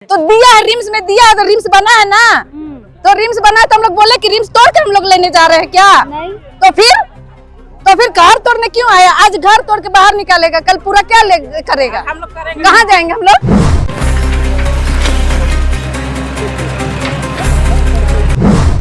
तो दिया है रिम्स में, दिया है तो रिम्स बना है ना, तो रिम्स बना है तो हम लोग बोले कि रिम्स तोड़ कर हम लोग लेने जा रहे हैं क्या? नहीं। तो फिर घर तोड़ने क्यों आया? आज घर तोड़ के बाहर निकालेगा, कल पूरा क्या करेगा? हम लोग करेंगे, कहाँ जाएंगे हम लोग?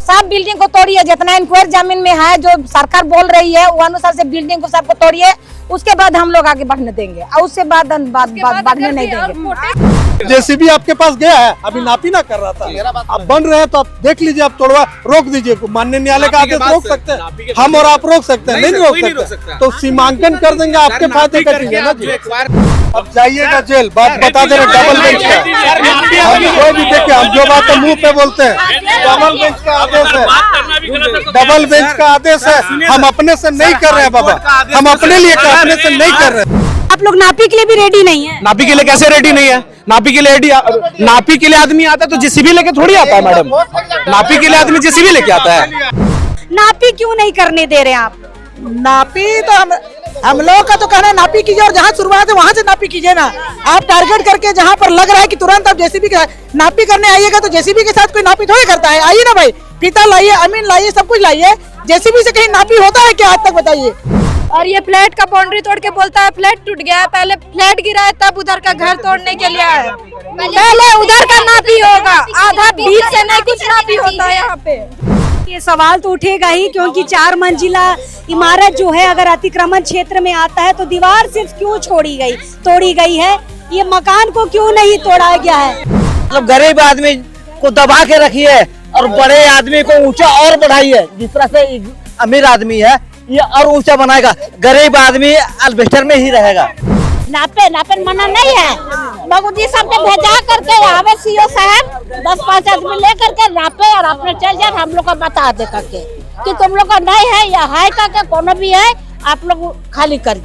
सब बिल्डिंग को तोड़िए, जितना इंक्वायरी जमीन में है जो सरकार बोल रही है वो अनुसार से बिल्डिंग को सबको तोड़िए, उसके बाद हम लोग आगे बढ़ने देंगे और उससे बाद बढ़ने नहीं देंगे। जेसीबी आपके पास गया है, अभी नापी ना कर रहा था, अब बन रहे हैं तो आप देख लीजिए, आप तोड़वा रोक दीजिए। माननीय न्यायालय का आदेश रोक सकते हैं, हम और आप रोक सकते हैं, नहीं रोक सकते। तो सीमांकन कर देंगे, आपके फायदे का चीज है ना जी। अब जाइएगा जेल, बात बता दे रहे डबल बेंच का, कोई भी देखे हम जो बात मुंह पे बोलते हैं, डबल बेंच का आदेश है, डबल बेंच का आदेश है। हम अपने से नहीं कर रहे हैं बाबा, हम अपने लिए अपने से नहीं कर रहे हैं। आप लोग नापी के लिए भी रेडी नहीं है? नापी के लिए कैसे रेडी नहीं है? नापी के लिए आदमी आता है तो जेसीबी लेके थोड़ी आता है मैडम, नापी के लिए आदमी जेसीबी लेके आता है। नापी क्यों नहीं करने दे रहे हैं आप? नापी तो हम लोगों का तो कहना है नापी कीजिए, और जहाँ शुरुआत है वहाँ से नापी कीजिए ना। आप टारगेट करके जहाँ पर लग रहा है कि तुरंत आप जेसीबी के नापी करने आइएगा, तो जेसीबी के साथ कोई नापी थोड़ी करता है। आइए ना भाई, फीता लाइए, अमीन लाइए, सब कुछ लाइए। जेसीबी से कहीं नापी होता है क्या आज तक, बताइए? और ये फ्लैट का बाउंड्री तोड़ के बोलता है फ्लैट टूट गया है, पहले फ्लैट गिरा है तब उधर का घर तोड़ने के लिए आया। पहले उधर का नापी होगा, आधा बीच से नहीं कुछ नापी होता है यहाँ पे। ये सवाल तो उठेगा ही, क्योंकि 4 मंजिला इमारत जो है अगर अतिक्रमण क्षेत्र में आता है तो दीवार सिर्फ क्यों तोड़ी गई है, ये मकान को क्यों नहीं तोड़ा गया है? मतलब गरीब आदमी को दबा के रखिए और बड़े आदमी को ऊंचा और बढ़ाइए। जिस तरह से अमीर आदमी है ये और ऊंचा बनाएगा, गरीब आदमी अल्बेस्टर में ही रहेगा। नापे मना नहीं है, बाबूजी सबके भेजा करके यहाँ सीओ साहब 10-5 आदमी ले करके नापे और अपने चल जाए, हम लोग को बता दे करके कि तुम लोग का नहीं है या है करके, कोनो भी है आप लोग खाली कर।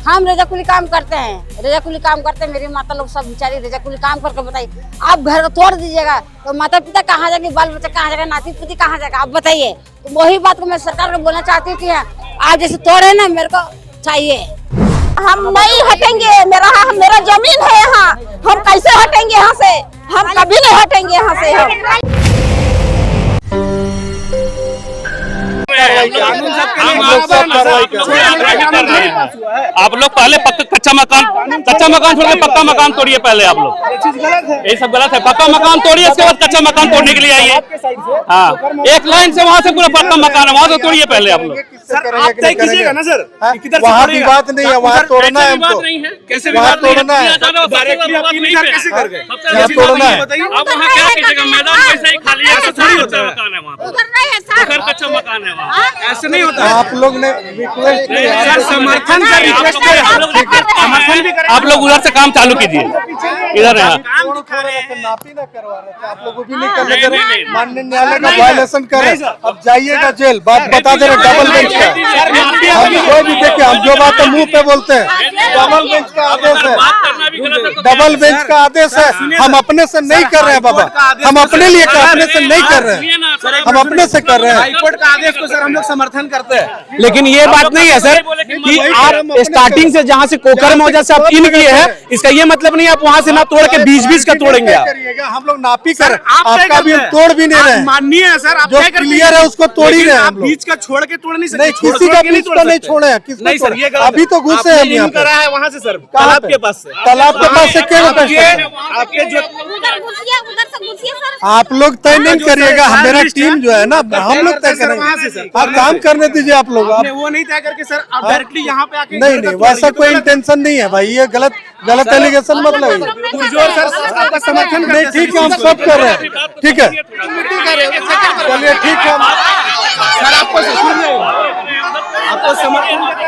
हम रेजाकुली काम करते हैं, मेरी माता लोग सब बेचारी रेजाकुली काम करके बताइए, आप घर तोड़ दीजिएगा तो माता पिता कहाँ जाएंगे, बाल बच्चा कहाँ जाएगा, नाती पुती कहाँ जाएगा, आप बताइए। तो वही बात को मैं सरकार को बोलना चाहती हूँ कि आप जैसे तोड़े ना, मेरे को चाहिए। हम नहीं हटेंगे, मेरा जमीन है यहाँ, हम कैसे हटेंगे यहाँ से? हम कभी नहीं हटेंगे यहाँ से। आप लोग पहले कच्चा मकान छोड़ के पक्का मकान तोड़िए। पहले आप लोग ये सब गलत है, पक्का मकान तोड़िए, उसके बाद कच्चा मकान तोड़ने के लिए आइए। हाँ, एक लाइन से वहाँ से पूरा पक्का मकान है, वहाँ से तोड़िए पहले आप लोग। आप तय कीजिएगा ना सर, वहाँ भी बात नहीं है, वहाँ तोड़ना है हमको, कैसे वहाँ तोड़ना है, कैसे कर गए? तोड़ना है। आप वहाँ क्या कीजिएगा? मैदान वैसे ही खाली है, थोड़ी होता है मकान है वहाँ, उधर कच्चा मकान है वहाँ, ऐसे नहीं होता। आप लोग ने रिक्वेस्ट किया, समर्थन का रिक्वेस्ट किया, आप लोग उधर से काम चालू कीजिए, इधर है नापी ना करवा रहे थे, आप लोगों भी नहीं करने दे रहे, माननीय न्यायालय का वायलेशन कर रहे। अब जाइएगा जेल, बात बता दे रहे डबल बेंच का, हम कोई भी देखे हम जो बात मुंह पे बोलते हैं, डबल बेंच का आदेश है, डबल बेंच का आदेश है। हम अपने से नहीं कर रहे हैं बाबा, हम अपने लिए अपने से नहीं कर रहे हैं, हम अपने से कर रहे हैं। हाईकोर्ट का आदेश को सर हम लोग समर्थन करते हैं, लेकिन ये बात नहीं है सर कि आप स्टार्टिंग से जहाँ से कोकर मौजा से आप इन किए हैं, इसका ये मतलब नहीं आप वहाँ से ना तोड़ के बीच का तोड़ेंगे। हम लोग नापी कर, आपका भी हम तोड़ भी नहीं रहे, माननीय है सर, जो क्लियर है उसको तोड़ ही रहे हैं हम लोग। बीच का छोड़ के तोड़ नहीं सकते, नहीं किसी का बीच को नहीं छोड़े हैं, नहीं सर ये गलत। अभी तो घुसे हैं यहाँ पे, है वहाँ से सर, तालाब के पास से, तालाब के पास से क्या आपके जो आप लोग तय नहीं करिएगा, मेरा टीम जो है ना हम लोग तय करेंगे, आप काम करने दीजिए। आप लोग वो नहीं तय करके सर आप डायरेक्टली यहाँ पे आके नहीं वैसा कोई इंटेंशन नहीं है भाई, ये गलत एलिगेशन मत लगाइए आपका समर्थन नहीं। ठीक है, हम सब कर रहे हैं, ठीक है, चलिए ठीक है।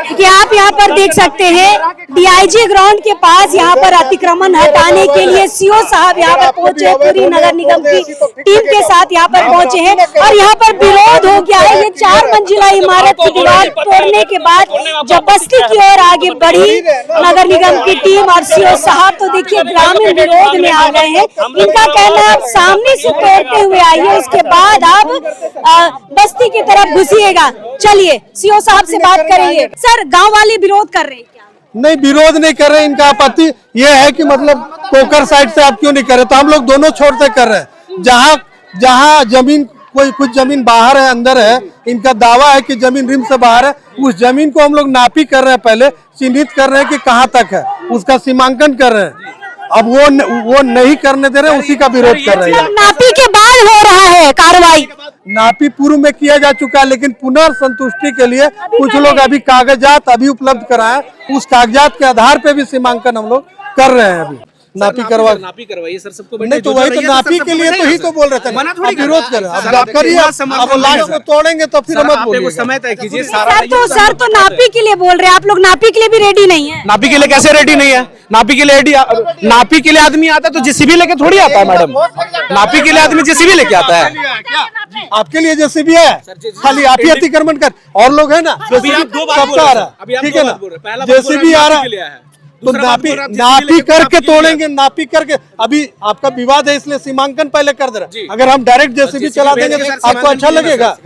कि आप यहाँ पर देख सकते हैं डीआईजी ग्राउंड के पास यहाँ पर अतिक्रमण हटाने के लिए सीओ साहब यहाँ पर पहुंचे, पूरी नगर निगम की टीम के साथ यहाँ पर पहुंचे हैं और यहाँ पर विरोध हो गया है। ये 4 मंजिला इमारत की दीवार तोड़ने के बाद जब बस्ती की ओर आगे बढ़ी नगर निगम की टीम और सीओ साहब, तो देखिए ग्रामीण विरोध में आ गए हैं। इनका कहना है आप सामने से तोड़ते हुए आइए, उसके बाद आप बस्ती की तरफ घुसिएगा। चलिए सीओ साहब से बात करेंगे। सर गाँव वाले विरोध कर रहे हैं क्या? नहीं, विरोध नहीं कर रहे। इनका आपत्ति ये है कि मतलब कोकर साइड से आप क्यों नहीं कर रहे, तो हम लोग दोनों छोर से कर रहे हैं। जहाँ जमीन कोई कुछ जमीन बाहर है अंदर है, इनका दावा है कि जमीन रिम से बाहर है, उस जमीन को हम लोग नापी कर रहे हैं, पहले चिन्हित कर रहे हैं कि कहाँ तक है, उसका सीमांकन कर रहे हैं। अब वो नहीं करने दे रहे, उसी का विरोध कर रहे हैं। नापी के बाद हो रहा है कार्रवाई। नापी पूर्व में किया जा चुका है, लेकिन पुनर्संतुष्टि के लिए कुछ लोग अभी कागजात अभी उपलब्ध कराए, उस कागजात के आधार पे भी सीमांकन हम लोग कर रहे हैं। अभी नापी करवाइए सर, सबको नहीं तो वही तो नापी के लिए तो ही तो बोल रहे थे, अब विरोध कर रहे हैं। अब आप करिए, अब लास्ट में तोड़ेंगे तो फिर मत बोलिए। समय तय कीजिए। सर तो नापी के लिए बोल रहे हैं, आप लोग नापी के लिए भी रेडी नहीं है। नापी के लिए कैसे रेडी नहीं है? नापी के लिए आदमी आता है तो जेसीबी लेके थोड़ी आता है मैडम। नापी के लिए आदमी जेसीबी लेके आता है। आपके लिए जेसीबी है, खाली आप ही अतिक्रमण कर, और लोग है ना सबका आ रहा है, ठीक है ना, जेसीबी आ रहा है तो नापी करके तोड़ेंगे, नापी करके। अभी आपका विवाद है इसलिए सीमांकन पहले कर दे रहा। अगर हम डायरेक्ट जेसीबी चला देंगे तो आपको अच्छा लगेगा?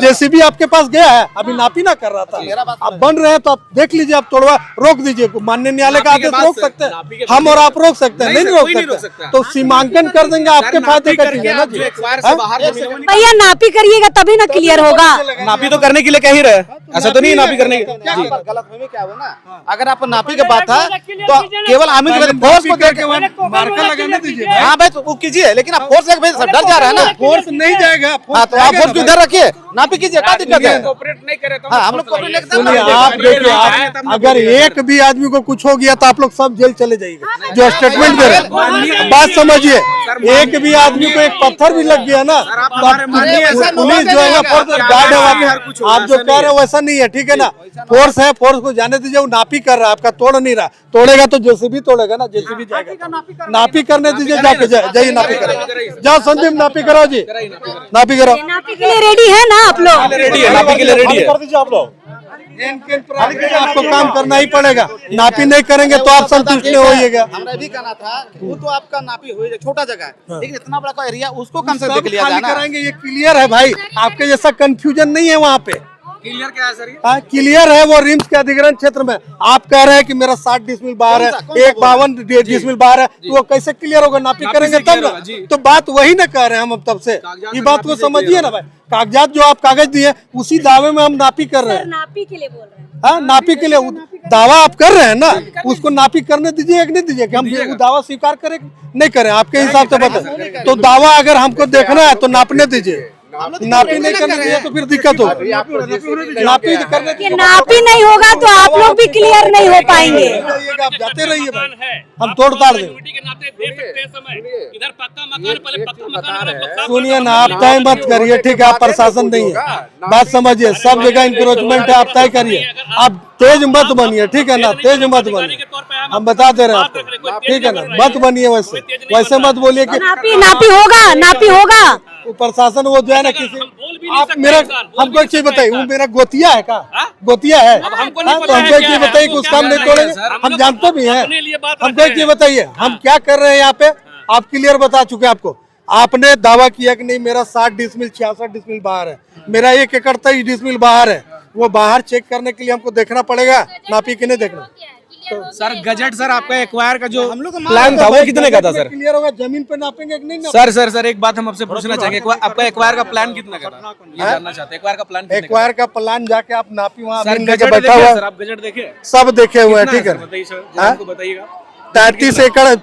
जेसीबी आपके पास गया है, अभी नापी ना कर रहा था, अब बन रहे हैं तो आप देख लीजिए, आप तोड़वा रोक दीजिए। माननीय न्यायालय का आदेश रोक सकते हैं, हम और आप रोक सकते हैं, नहीं रोक सकते। तो सीमांकन कर देंगे, आपके फायदे का चीज है ना जी। भैया नापी करिएगा तभी ना क्लियर होगा। नापी तो करने के लिए कह ही रहे, ऐसा तो नहीं नापी करने के। गलतफहमी क्या हो ना, अगर आप नापी के बात है तो केवल आमिर फोर्स को देख के मार्कर लगाने दीजिए। हाँ भाई तो वो कीजिए, लेकिन आप फोर्स डर जा रहा है ना। फोर्स नहीं जाएगा, हाँ तो आप फोर्स को इधर रखिए, नापी कीजिए, क्या दिक्कत है? नहीं करे तो हाँ हम लोग सुनिए, आप देखिए, अगर एक भी आदमी को कुछ हो गया तो आप लोग सब जेल चले जाइएगा, जो स्टेटमेंट दे रहे हैं। बात समझिए, एक भी आदमी को एक पत्थर भी लग गया ना, पुलिस जो है ना, फोर्स गार्ड है वहाँ पे। आप जो कह रहे हो वैसा नहीं है, ठीक है ना, फोर्स है, फोर्स को जाने दीजिए। वो नापी कर रहा है, आपका तोड़ नहीं रहा। तोड़ेगा तो जेसीबी तोड़ेगा ना, जेसीबी जाएगा, नापी करने दीजिए, जाके जाइए नापी करो। जाओ संदीप नापी कराओ जी, नापी कराओ। नापी के लिए रेडी है ना आप लोग? रेडी है, नापी के लिए रेडी है। कर दीजिए आप लोग, आपको काम करना ही पड़ेगा। नापी नहीं करेंगे तो आप संतुष्ट नहीं होइएगा। हमरा भी कहना था, वो तो आपका नापी हो छोटा जगह है, लेकिन इतना बड़ा एरिया उसको कम से देख लिया जाना कराएंगे। ये क्लियर है भाई, आपके जैसा कंफ्यूजन नहीं है वहाँ पे। क्लियर क्या है सर? हाँ क्लियर है, वो रिम्स के अधिग्रहण क्षेत्र में। आप कह रहे हैं कि मेरा 60 डिसमिल बाहर है, 52 डिसमिल बाहर है, तो वो कैसे क्लियर होगा? नापी करेंगे तब ना। तो बात वही ना कह रहे हैं हम अब तब से, ये बात को समझिए ना भाई। कागजात जो आप कागज दिए उसी दावे में हम नापी कर रहे हैं। नापी के लिए बोल रहे हैं। हाँ नापी के लिए दावा आप कर रहे हैं ना, उसको नापी करने दीजिए, एक नहीं दीजिए कि हम वो दावा स्वीकार करें नहीं करें, आपके हिसाब से बताए। तो दावा अगर हमको देखना है तो नापने दीजिए, नापी नहीं करने दीजिए तो फिर दिक्कत होगी। नापी करने ये नापी नहीं होगा तो आप लोग भी क्लियर नहीं हो पाएंगे। आप जाते रहिए भाई, हम तोड़ ताड़ देंगे। इधर पक्का मकान, पहले पक्का मकान। सुनिए ना, आप तय मत करिए, ठीक है, आप प्रशासन नहीं है, बात समझिए। सब जगह इंक्रोचमेंट है, आप तय करिए, आप तेज मत बनिए, ठीक है ना, तेज मत बनिए, हम बता दे रहे हैं आपको, ठीक है ना, मत बनिए वैसे मत बोलिए कि नापी होगा, नापी होगा। वो प्रशासन वो जो है ना, किसी आप मेरा हमको एक चीज बताइए, वो मेरा गोतिया है का? गोतिया है तो हमको एक चीज बताइए कि उस काम नहीं तोड़ेंगे, हम जानते भी हैं। हमको एक चीज बताइए, हम क्या कर रहे हैं यहाँ पे? आप क्लियर बता चुके हैं आपको। आपने दावा किया कि नहीं मेरा 60 डिसमिल 66 डिसमिल बाहर है, मेरा 1 एकड़ 23 डिसमिल बाहर है। वो बाहर चेक करने के लिए हमको देखना पड़ेगा, नापी के नहीं देखना। तो सर गजट सर आपका एक्वायर का जो हम लोग प्लान था वो कितने का था सर? क्लियर होगा, जमीन पे नापेंगे कि नहीं नापेंगे? सर एक बात हम आपसे पूछना चाहेंगे, आपका एक्वायर का प्लान कितना का था? ये जानना चाहते हैं, एक्वायर का प्लान कितने का? एक्वायर का प्लान जाके आप नापी वहाँ सर बैठा हुआ, सर आप गजट देखे? सब देखे हुए हैं, ठीक है। बताइए सर, हमको बताइएगा। 33 एकड़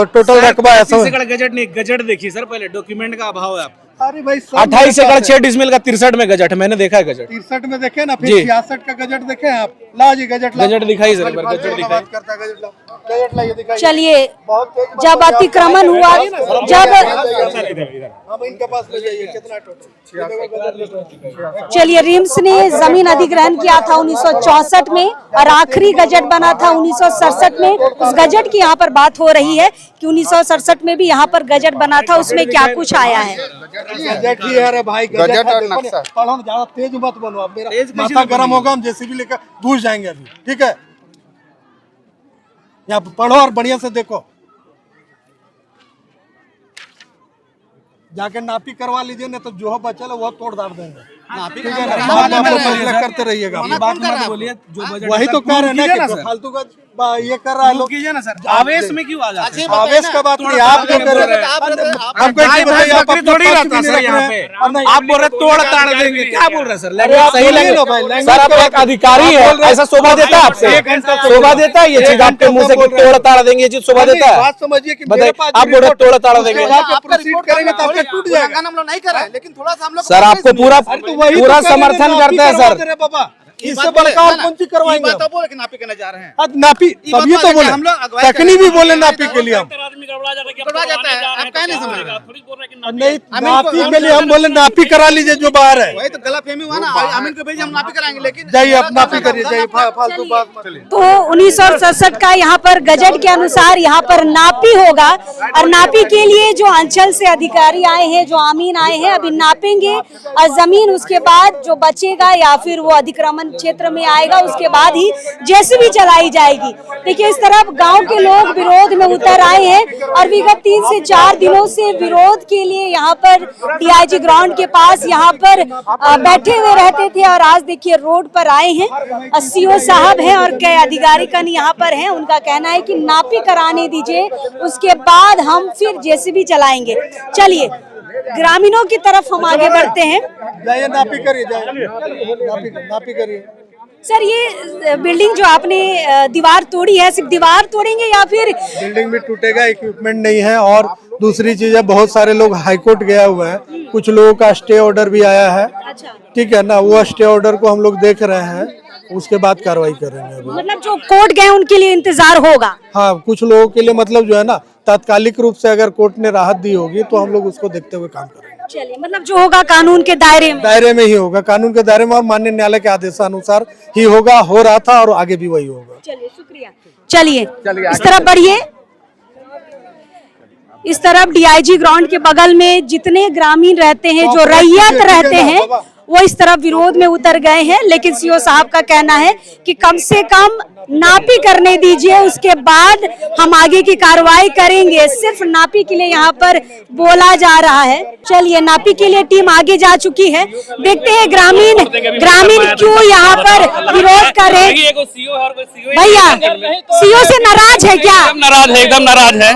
टोटल रकबा है। 33 एकड़ गजट नहीं, गजट देखिए सर, पहले डॉक्यूमेंट का अभाव है आप। अरे भाई 28 एकड़ 6 डिसमिल का 63 में गजट है, मैंने देखा है गजट। 63 में देखे ना, फिर 66 का गजट देखे हैं आप? लाओ जी गजट, गजट दिखाई सर, गजट दिखाई। गजट लाइए, दिखाइए। चलिए, जब अतिक्रमण हुआ, जब हम इनके पास ले जाइए, कितना टोटल? चलिए, रिम्स ने जमीन अधिग्रहण किया था 1964 में और आखिरी गजट बना था 1967 में। उस गजट की यहाँ पर बात हो रही है कि 1967 में भी यहाँ पर गजट बना था, उसमें क्या कुछ आया है। गजट ही है रे भाई, गजट और नक्शा। पढ़ो, ज्यादा तेज मत बनो, अब मेरा माथा गर्म होगा, हम जेसीबी लेकर घुस जाएंगे अभी, ठीक है? यहाँ पढ़ो और बढ़िया से देखो, जाके नापी करवा लीजिए, नहीं तो जो बचल है वो तोड़ दाड़ देंगे। ठीक है ना, बाद में आप फैसला करते रहिएगा। वही तो कह रहे हैं ना कि फालतू का ये कर रहा है लोग। कीजिए ना सर, आवेश में क्यों आ जाते हैं? आवेश का बात नहीं, आप जो कर रहे हैं हमको बकरी थोड़ी रहता सर यहाँ पे। आप बोल रहे तोड़ ताड़ देंगे, क्या बोल रहे हैं सर? सही लगे सर, आप एक अधिकारी है, ऐसा शोभा देता है आपसे? शोभा देता है ये चीज आपके मुंह से कि तोड़ ताड़ देंगे, ये चीज शोभा देता है? बात समझिए कि बताइए, आप बोल रहे तोड़ ताड़ देंगे करेंगे तो आपका टूट जाएगा। हम लोग नहीं कर रहे हैं, लेकिन थोड़ा सा हम लोग सर, आपको पूरा समर्थन करते हैं सर। बाबा इससे बड़का और कौन चीज करवाएंगे? तो बोले कि नापी करने जा रहे हैं। नापी तभी तो बोले, तकनी भी बोले नापी के लिए हम नहीं, नापी के लिए हम बोले नापी करा लीजिए जो बाहर है। वही तो गलतफहमी हुआ ना, अमीन को भेजिए, हम नापी कराएंगे। लेकिन जाइए आप नापी करिए, जाइए, फालतू बात मत करिए। तो 1967 का यहाँ पर गजट के अनुसार यहाँ पर नापी होगा और नापी के लिए जो अंचल से अधिकारी आए हैं, जो आमीन आए हैं, अभी नापेंगे और जमीन उसके बाद जो बचेगा या फिर वो अतिक्रमण क्षेत्र में आएगा, उसके बाद ही जेसीबी चलाई जाएगी। देखिए, इस तरफ गांव के लोग विरोध में उतर आए हैं और विगत 3 से 4 दिनों से विरोध के लिए यहाँ पर डीआईजी ग्राउंड के पास यहाँ पर बैठे हुए रहते थे और आज देखिए रोड पर आए हैं। सीओ साहब हैं और कई अधिकारीगण यहाँ पर हैं। उनका कहना है कि नापी कराने दीजिए, उसके बाद हम फिर जेसीबी चलाएंगे। चलिए ग्रामीणों की तरफ हम आगे बढ़ते हैं। जाइए नापी करिए, जाइए नापी करिए। सर, ये बिल्डिंग जो आपने दीवार तोड़ी है, सिर्फ दीवार तोड़ेंगे या फिर बिल्डिंग भी टूटेगा? इक्विपमेंट नहीं है और दूसरी चीज है, बहुत सारे लोग हाईकोर्ट गया हुआ है, कुछ लोगों का स्टे ऑर्डर भी आया है। ठीक है ना, वो स्टे ऑर्डर को हम लोग देख रहे हैं, उसके बाद कार्रवाई करेंगे। अभी मतलब जो कोर्ट गए उनके लिए इंतजार होगा? हाँ, कुछ लोगों के लिए मतलब जो है ना, तात्कालिक रूप से अगर कोर्ट ने राहत दी होगी तो हम लोग उसको देखते हुए काम करेंगे। चलिए, मतलब जो होगा कानून के दायरे में ही होगा, कानून के दायरे में और माननीय न्यायालय के आदेशानुसार ही होगा, हो रहा था और आगे भी वही होगा। चलिए, शुक्रिया। चलिए इस तरफ बढ़िए। इस तरफ डीआईजी ग्राउंड के बगल में जितने ग्रामीण रहते हैं, जो रैयत रहते हैं, वो इस तरफ विरोध में उतर गए हैं। लेकिन सीओ साहब का कहना है कि कम से कम नापी करने दीजिए, उसके बाद हम आगे की कार्रवाई करेंगे। सिर्फ नापी के लिए यहाँ पर बोला जा रहा है। चलिए, नापी के लिए टीम आगे जा चुकी है। देखते हैं ग्रामीण क्यों यहाँ पर विरोध कर रहे हैं। भैया, सीओ से नाराज है क्या? एकदम नाराज है।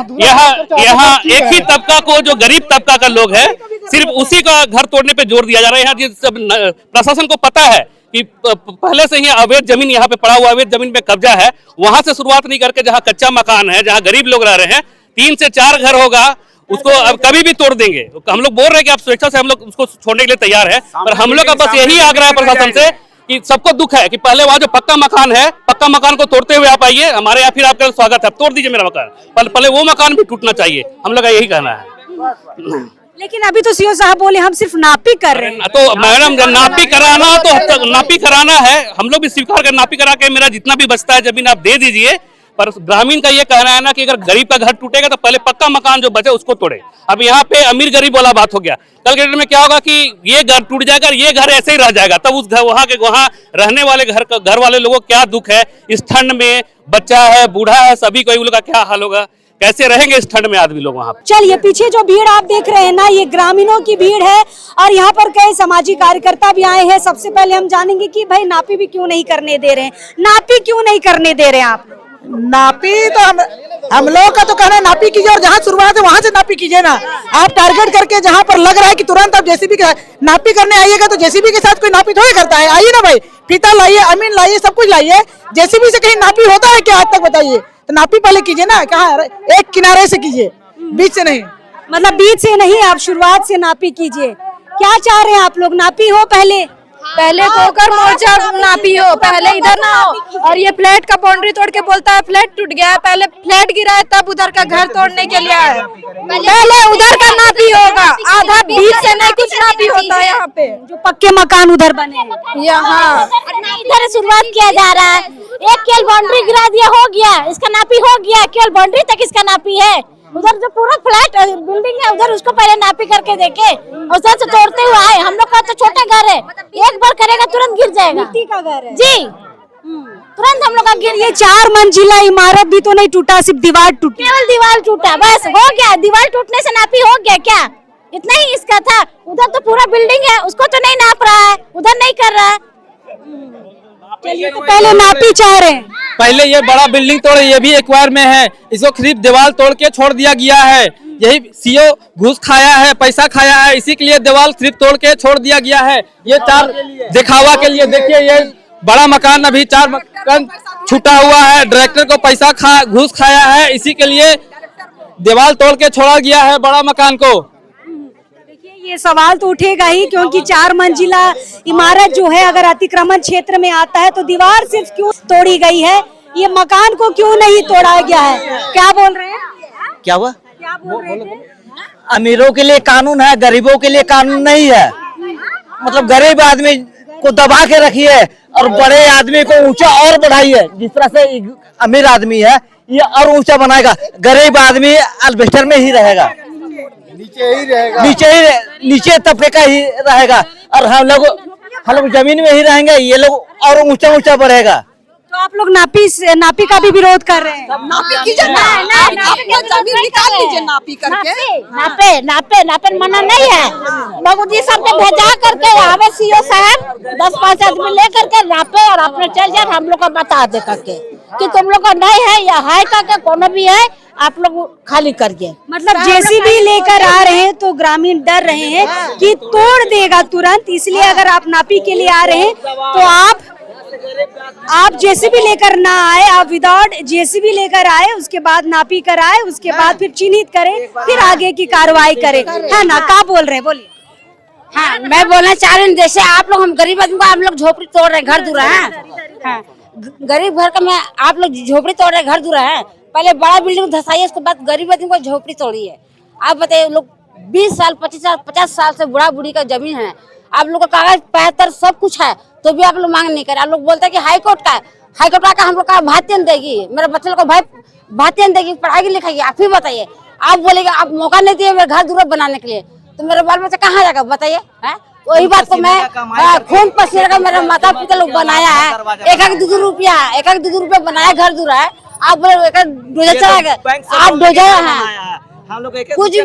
यहाँ एक ही तबका को, जो गरीब तबका का लोग है, सिर्फ उसी का घर तोड़ने पे जोर दिया जा रहा है। प्रशासन को पता है कि पहले से ही अवैध जमीन यहाँ पे पड़ा हुआ, अवैध जमीन पे कब्जा है। वहां से शुरुआत नहीं करके जहाँ कच्चा मकान है, जहाँ गरीब लोग रह रहे हैं, 3 से 4 घर होगा, उसको अब कभी भी तोड़ देंगे। हम लोग बोल रहे हैं कि आप स्वेच्छा से हम लोग उसको छोड़ने के लिए तैयार है, पर हम लोग का बस यही आग्रह है प्रशासन से कि सबको दुख है कि पहले वहाँ जो पक्का मकान है, पक्का मकान को तोड़ते हुए आप आइए हमारे यहाँ, फिर आपका स्वागत है। तोड़ दीजिए मेरा मकान, पहले वो मकान भी टूटना चाहिए। हम लोग का यही कहना है। लेकिन अभी तो सीओ साहब बोले हम सिर्फ नापी कर रहे हैं। तो मैडम, जब नापी कराना हो तो नापी कराना है, हम लोग भी स्वीकार कर नापी करा के मेरा जितना भी बचता है जमीन आप दे दीजिए। पर ग्रामीण का ये कहना है ना कि अगर गरीब का घर टूटेगा तो पहले पक्का मकान जो बचे उसको तोड़े। अब यहाँ पे अमीर गरीब वाला बात हो गया, कल के डेट में क्या होगा कि ये घर टूट जाएगा, ये घर ऐसे ही रह जाएगा, तब उस घर वहाँ रहने वाले घर वाले लोगों को क्या दुख है। इस ठंड में बच्चा है, बूढ़ा है, सभी को लोग का क्या हाल होगा, कैसे रहेंगे इस ठंड में आदमी लोग वहाँ पे। चलिए, पीछे जो भीड़ आप देख रहे हैं ना, ये ग्रामीणों की भीड़ है और यहाँ पर कई सामाजिक कार्यकर्ता भी आए हैं। सबसे पहले हम जानेंगे कि भाई नापी भी क्यों नहीं करने दे रहे हैं, नापी क्यों नहीं करने दे रहे हैं आप? नापी तो हम लोग का तो कहना है नापी कीजिए और जहाँ शुरुआत है वहाँ से नापी कीजिए ना। आप टारगेट करके जहाँ पर लग रहा है कि तुरंत आप जेसीबी के नापी करने आइएगा, तो जेसीबी के साथ कोई नापी थोड़ी करता है। आइए ना भाई, फीता लाइए, अमीन लाइए, सब कुछ लाइए। जेसीबी से कहीं नापी होता है क्या आज तक, बताइए? तो नापी पहले कीजिए ना, कहाँ एक किनारे से कीजिए, बीच से नहीं। मतलब बीच से नहीं, आप शुरुआत से नापी कीजिए। क्या चाह रहे हैं आप लोग? नापी हो पहले पोकर मोर्चा नापी हो, पहले इधर ना हो। और ये फ्लैट का बाउंड्री तोड़ के बोलता है फ्लैट टूट गया है, पहले फ्लैट गिरा है तब उधर का घर तोड़ने के लिए आए। पहले उधर का नापी होगा, आधा बीच से नहीं कुछ नापी होता है। यहाँ पे जो पक्के मकान उधर बने, यहाँ इधर शुरुआत किया जा रहा है। एक केवल बाउंड्री गिरा दिया, हो गया, इसका नापी हो गया, केवल बाउंड्री तक इसका नापी है। उधर जो पूरा फ्लैट बिल्डिंग है उधर उसको पहले नापी करके देखे, उधर से तोड़ते हुए आए। हम लोग का तो छोटा घर है, एक बार करेगा तुरंत गिर जाएगा। मिट्टी का घर है जी, तुरंत हम लोग का गिर। ये 4 मंजिला इमारत भी तो नहीं टूटा, सिर्फ दीवार टूटी, केवल दीवार टूटा, बस हो गया। दीवार टूटने से नापी हो गया क्या? इतना ही इसका था। उधर तो पूरा बिल्डिंग है, उसको तो नहीं नाप रहा है, उधर नहीं कर रहा है। चलिए तो पहले नापी चाह रहे हैं। पहले ये बड़ा बिल्डिंग तोड़, ये भी एक्वायर में है, इसको सिर्फ दीवार तोड़ के छोड़ दिया गया है। यही सीओ घूस खाया है, पैसा खाया है, इसी के लिए दीवार सिर्फ तोड़ के छोड़ दिया गया है। ये 4 दिखावा के लिए। देखिए ये बड़ा मकान अभी 4 मकान छूटा हुआ है, डायरेक्टर को पैसा घूस खाया है, इसी के लिए दीवार तोड़ के छोड़ा गया है बड़ा मकान को। ये सवाल तो उठेगा ही, क्योंकि 4 मंजिला इमारत जो है अगर अतिक्रमण क्षेत्र में आता है तो दीवार सिर्फ क्यों तोड़ी गई है, ये मकान को क्यों नहीं तोड़ा गया है? क्या बोल रहे हैं? क्या हुआ? क्या बोल रहे थे? अमीरों के लिए कानून है, गरीबों के लिए कानून नहीं है। मतलब गरीब आदमी को दबा के रखी है और बड़े आदमी को ऊंचा और बढ़ाई है। जिस तरह से अमीर आदमी है ये और ऊंचा बनाएगा, गरीब आदमी अल्बेस्टर में ही रहेगा, नीचे तबके का ही रहेगा, और हम लोग जमीन में ही रहेंगे, ये लोग और ऊंचा ऊंचा बढ़ेगा। तो आप लोग नापी का भी विरोध कर रहे हैं? नापी कीजिए ना, जमीन निकाल लीजिए नापी करके। नापे मना नहीं है। बाबूजी सबके भेजा करके आवे सीओ साहब 10-5 आदमी ले करके नापे और अपने चल जाए, हम लोग को बता दे करके कि तुम लोग का नहीं है या है करके, कोनो भी है आप लोग खाली करिए। मतलब जेसीबी लेकर आ रहे हैं तो ग्रामीण डर रहे हैं कि तोड़ देगा तुरंत, इसलिए अगर आप नापी के लिए आ रहे हैं तो आप जेसीबी लेकर ना आए, आप विदाउट जेसीबी लेकर आए, उसके बाद नापी कराए, उसके बाद फिर चिन्हित करें, फिर आगे की कार्रवाई करें, है ना? क्या बोल रहे हैं, बोलिए। हाँ, मैं बोलना चाह रही हूँ, जैसे आप लोग हम गरीब आदमी को आप लोग झोपड़ी तोड़ रहे हैं, घर दूर है। हाँ, गरीब घर का मैं आप लोग झोपड़ी तोड़ रहे हैं, घर दूर है। पहले बड़ा बिल्डिंग धसाइए, उसके बाद गरीब आदमी को झोपड़ी तोड़ी है। आप बताइए, लोग 20 साल 50 साल से बुढ़ा बुढ़ी का जमीन है, आप लोग का कागज पहतर सब कुछ है, तो भी आप लोग मांग नहीं करे। आप लोग बोलते हैं कि हाई कोर्ट का हम लोग का भातियन देगी, मेरे बच्चे लोग को भातियन देगी, पढ़ाई लिखाई, आप ही बताइए। आप बोलेंगे आप मौका नहीं दिए मेरे घर दूर बनाने के लिए, तो मेरे बाल बच्चा कहाँ जाएगा बताइए? वही बात को मैं खून पसीने का मेरे माता पिता लोग बनाया है, 1-2 रुपया 1-2 रुपया बनाया घर दूर है। आप बोले डोजर चला गया, आप डोजर है, कुछ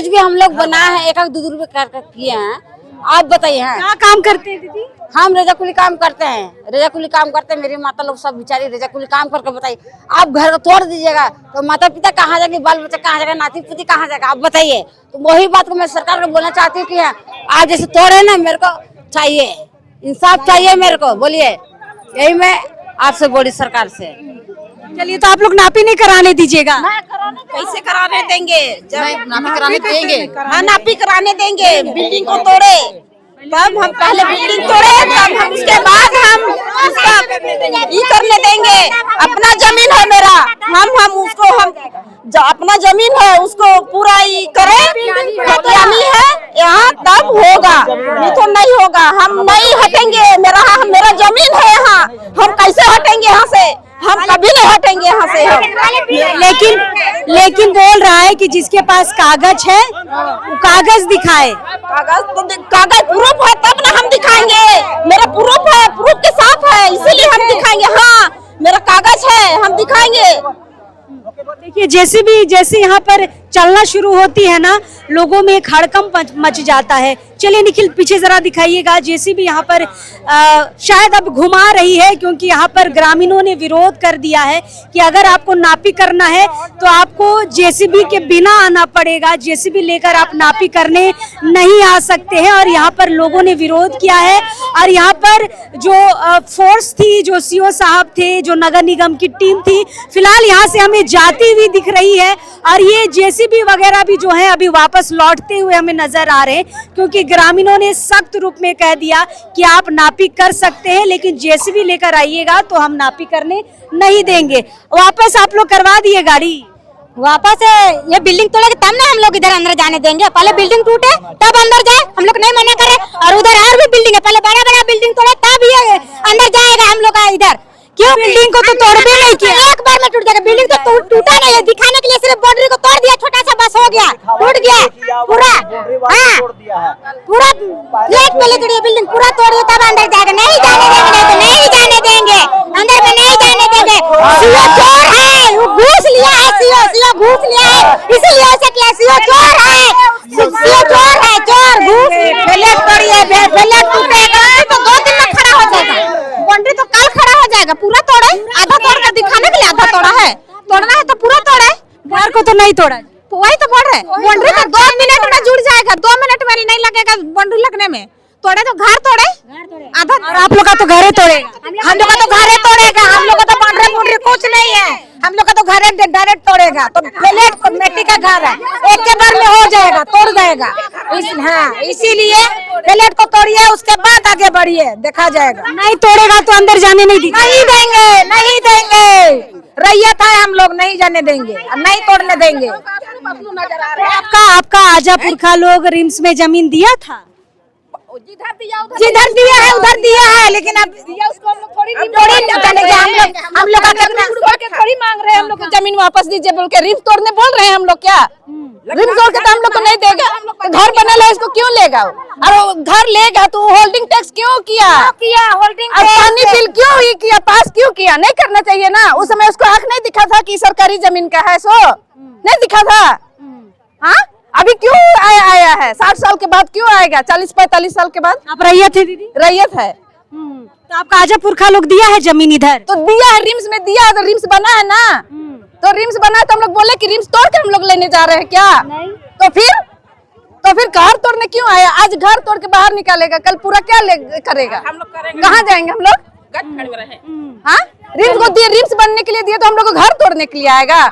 भी हम लोग बनाए हैं, 1-2 रुपये कर किए हैं। आप बताइए क्या काम करते हैं दीदी? हम रेजाकुली काम करते हैं, रेजाकुली काम करते हैं। मेरी माता लोग सब बेचारी रेजाकुली काम करके बताइए, आप घर को तोड़ दीजिएगा तो माता पिता कहाँ जाएंगे, बाल बच्चा कहाँ जाएगा, नाती पुती कहाँ जाएगा, आप बताइए। तो वही बात को मैं सरकार को बोलना चाहती हूँ कि आप जैसे तोड़े ना, मेरे को चाहिए इंसाफ चाहिए मेरे को, बोलिए। यही मैं आपसे बोली सरकार से। चलिए, तो आप लोग नापी नहीं कराने दीजिएगा? कैसे कराने देंगे? जब नापी कराने देंगे, हाँ नापी कराने देंगे। बिल्डिंग को तोड़े तब हम पहले बिल्डिंग तोड़े, तब हम उसके बाद हम उसका ये करने देंगे। अपना जमीन है मेरा, हम उसको अपना जमीन है उसको पूरा ये करे, खतियानी है यहाँ, तब होगा, नहीं तो नहीं होगा। हम नहीं हटेंगे, मेरा जमीन है यहाँ, हम कैसे हटेंगे यहाँ से? हम कभी नहीं हटेंगे यहाँ से हम। लेकिन बोल रहा है कि जिसके पास कागज है वो कागज दिखाए। कागज प्रूफ है तब ना हम दिखाएंगे। मेरा प्रूफ है, प्रूफ के साथ है, इसीलिए हम दिखाएंगे। हाँ, मेरा कागज है, हम दिखाएंगे। देखिए, जैसे यहाँ पर चलना शुरू होती है ना, लोगों में एक हड़कंप मच जाता है। चलिए निखिल, पीछे जरा दिखाइएगा। जेसीबी यहाँ पर शायद अब घुमा रही है, क्योंकि यहाँ पर ग्रामीणों ने विरोध कर दिया है कि अगर आपको नापी करना है तो आपको जेसीबी के बिना आना पड़ेगा, जेसीबी लेकर आप नापी करने नहीं आ सकते हैं। और यहाँ पर लोगों ने विरोध किया है। और यहाँ पर जो फोर्स थी, जो सीओ साहब थे, जो नगर निगम की टीम थी, फिलहाल यहाँ से हमें जाती हुई दिख रही है। और ये जेसीबी वगैरह भी जो है अभी वापस लौटते हुए हमें नजर आ रहे हैं, क्योंकि ग्रामीणों ने सख्त रूप में कह दिया कि आप नापी कर सकते हैं, लेकिन जेसीबी लेकर आइएगा तो हम नापी करने नहीं देंगे। वापस आप लोग करवा दिए गाड़ी, वापस ये बिल्डिंग तोड़ेंगे तब ना हम लोग इधर अंदर जाने देंगे। पहले बिल्डिंग टूटे तब अंदर जाए, हम लोग नहीं मना कर रहे। और उधर और भी बिल्डिंग है, पहले बड़ा बिल्डिंग तोड़े तब ही अंदर जाएगा हम लोग का इधर। क्यों बिल्डिंग को तो तोड़ भी नहीं किया, एक बार में टूट जाएगा। बिल्डिंग तो टूटा नहीं है, दिखाने के लिए सिर्फ बाउंड्री को तोड़ दिया, छोटा सा बस हो गया, टूट गया पूरा। हाँ, पूरा फ्लैट पहले तोड़िए, बिल्डिंग पूरा तोड़िए तब अंदर जाएगा। नहीं जाने देंगे, नहीं जाने देंगे, अंदर में नहीं जाने देंगे। सीओ चोर है, वो घूस लिया है, सीओ घूस लिया है, इसीलिए ऐसे किया। सीओ चोर है, नहीं तोड़ा? वही तो बोल रहे हैं, बाउंड्री तो 2 मिनट में जुड़ जाएगा, 2 मिनट में नहीं लगेगा बाउंड्री लगने में। तोड़े तो घर तोड़े आधा। और आप लोग का तो घरे तोड़ेगा। हम लोग का तो घरे तोड़ेगा, हम लोग का तो बाउंड्री कुछ नहीं है, हम लोग का तो घरे डायरेक्ट तोड़ेगा। तो फ्लैट मिट्टी का घर है, एक के घर में हो जाएगा, तोड़ जाएगा। हाँ, इसीलिए फ्लैट को तोड़िए, उसके बाद आगे बढ़िए, देखा जाएगा। नहीं तोड़ेगा तो अंदर जाने नहीं देंगे। नहीं देंगे, नहीं देंगे, रैयत है, हम लोग नहीं जाने देंगे, नहीं तोड़ने देंगे। आपका आजा पुरखा लोग रिम्स में जमीन दिया था? जिधर दिया है उधर दिया है, लेकिन अब थोड़ी हम लोग थोड़ी मांग रहे हैं, हम लोग को जमीन वापस दीजिए बोल के। रिम्स तोड़ने बोल रहे हैं हम लोग क्या? रिम्स तोड़ के तो हम लोग को नहीं देगा। घर बना इसको क्यों लेगा? और घर लेगा तो होल्डिंग टैक्स क्यों किया? होल्डिंग पानी बिल क्यों ही किया? पास क्यों किया? नहीं करना चाहिए ना। उस समय उसको हक नहीं दिखा था कि सरकारी जमीन का है, सो नहीं दिखा था। हाँ, अभी क्यों आया है? 60 साल के बाद क्यों आएगा? 40-45 साल के बाद। आप रैयत है दीदी? रैयत है। तो आपका आजा पुरखा लोग दिया है जमीन इधर? तो दिया है, रिम्स में दिया है, तो रिम्स बना है ना। तो रिम्स बना है तो हम लोग बोले कि रिम्स तोड़ के हम लोग लेने जा रहे हैं क्या? नहीं। तो फिर घर तोड़ने क्यों आया? आज घर तोड़ के बाहर निकालेगा, कल पूरा क्या करेगा? हम लोग कहाँ जाएंगे हम लोग? हाँ, रिम्स को दिए, रिम्स बनने के लिए दिए, तो हम लोग को घर तोड़ने के लिए आएगा?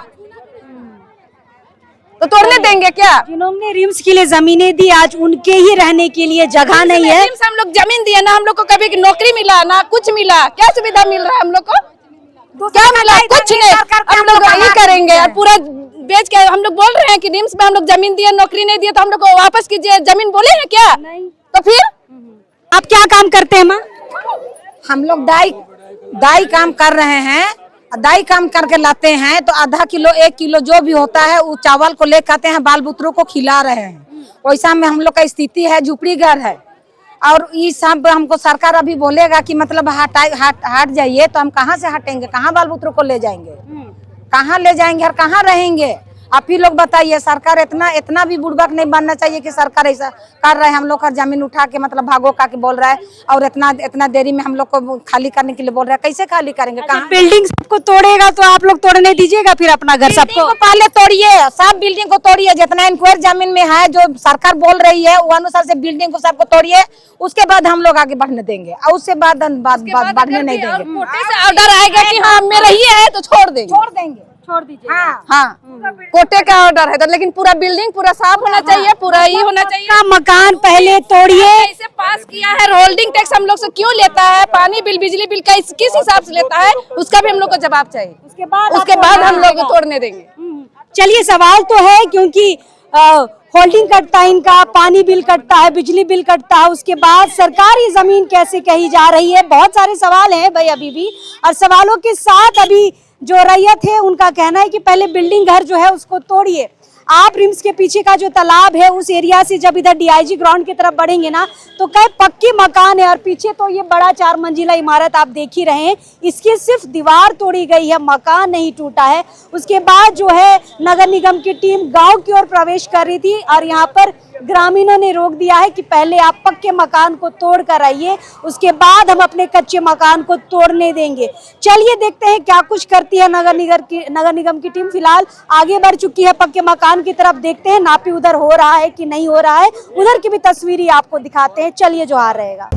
तो तोड़ने देंगे क्या? जिन्होंने रिम्स के लिए जमीनें दी, आज उनके ही रहने के लिए जगह नहीं है। रिम्स हम लोग जमीन दिए ना, हम लोग को कभी नौकरी मिला ना, कुछ मिला? क्या सुविधा मिल रहा है हम लोग को? क्या मिला? कुछ नहीं। हम लोग यही करेंगे, पूरा बेच के हम लोग बोल रहे हैं कि रिम्स में हम लोग जमीन दिए, नौकरी नहीं दिए, तो हम लोग को वापस कीजिए। जमीन बोले हैं क्या? तो फिर आप क्या काम करते हैं माँ? हम लोग दाई काम कर रहे हैं, दाई काम करके लाते हैं, तो आधा किलो 1 किलो जो भी होता है वो चावल को लेकर आते हैं, बाल बुतरों को खिला रहे हैं। वैसा में हम लोग का स्थिति है, झुपड़ी घर है। और इस सब हमको सरकार अभी बोलेगा कि मतलब हट जाइए, तो हम कहाँ से हटेंगे? कहाँ बाल बुतरों को ले जाएंगे? कहाँ ले जाएंगे और कहाँ रहेंगे? आप ही लोग बताइए। सरकार इतना भी बुड़बक नहीं बनना चाहिए कि सरकार ऐसा कर रहा है, हम लोग का जमीन उठा के मतलब भागो का के बोल रहा है, और इतना देरी में हम लोग को खाली करने के लिए बोल रहा है। कैसे खाली करेंगे? कहाँ? बिल्डिंग सबको तोड़ेगा तो आप लोग तोड़ने दीजिएगा फिर अपना घर सबको? पहले तोड़िए, सब बिल्डिंग को तोड़िए, जितना इंक्वायर जमीन में है जो सरकार बोल रही है वो अनुसार से बिल्डिंग को सबको तोड़िए, उसके बाद हम लोग आगे बढ़ने देंगे, और उससे बाद बढ़ने नहीं देंगे। कोर्ट से ऑर्डर आएगा कि हाँ मेरा ही है तो छोड़ देंगे। छोड़ दीजिए। हाँ, कोर्टे का ऑर्डर है तो, लेकिन पूरा बिल्डिंग पूरा साफ होना चाहिए, पूरा ही होना चाहिए। का मकान पहले तोड़िए। इसे पास किया है, होल्डिंग टैक्स हम लोग से क्यों लेता है? पानी बिल, बिजली बिल का किस हिसाब से लेता है? उसका भी हम लोग को जवाब चाहिए। उसके बाद हम लोग तोड़ने देंगे। चलिए, सवाल तो है, क्योंकि होल्डिंग कटता है इनका, पानी बिल कटता है, बिजली बिल कटता है, उसके बाद सरकारी जमीन कैसे कही जा रही है? बहुत सारे सवाल हैं भाई अभी भी। और सवालों के साथ अभी जो रैयत है उनका कहना है कि पहले बिल्डिंग घर जो है उसको तोड़िए। आप रिम्स के पीछे का जो तालाब है उस एरिया से जब इधर DIG ग्राउंड की तरफ बढ़ेंगे ना, तो कई पक्की मकान है, और पीछे तो ये बड़ा 4 मंजिला इमारत आप देख ही रहे हैं। इसकी सिर्फ दीवार तोड़ी गई है, मकान नहीं टूटा है। उसके बाद जो है नगर निगम की टीम गांव की ओर प्रवेश कर रही थी, और यहाँ पर ग्रामीणों ने रोक दिया है कि पहले आप पक्के मकान को तोड़ कर आइए, उसके बाद हम अपने कच्चे मकान को तोड़ने देंगे। चलिए देखते हैं क्या कुछ करती है नगर निगम की टीम। फिलहाल आगे बढ़ चुकी है पक्के मकान की तरफ। देखते हैं नापी उधर हो रहा है कि नहीं हो रहा है, उधर की भी तस्वीरें आपको दिखाते हैं। चलिए जो आ रहेगा।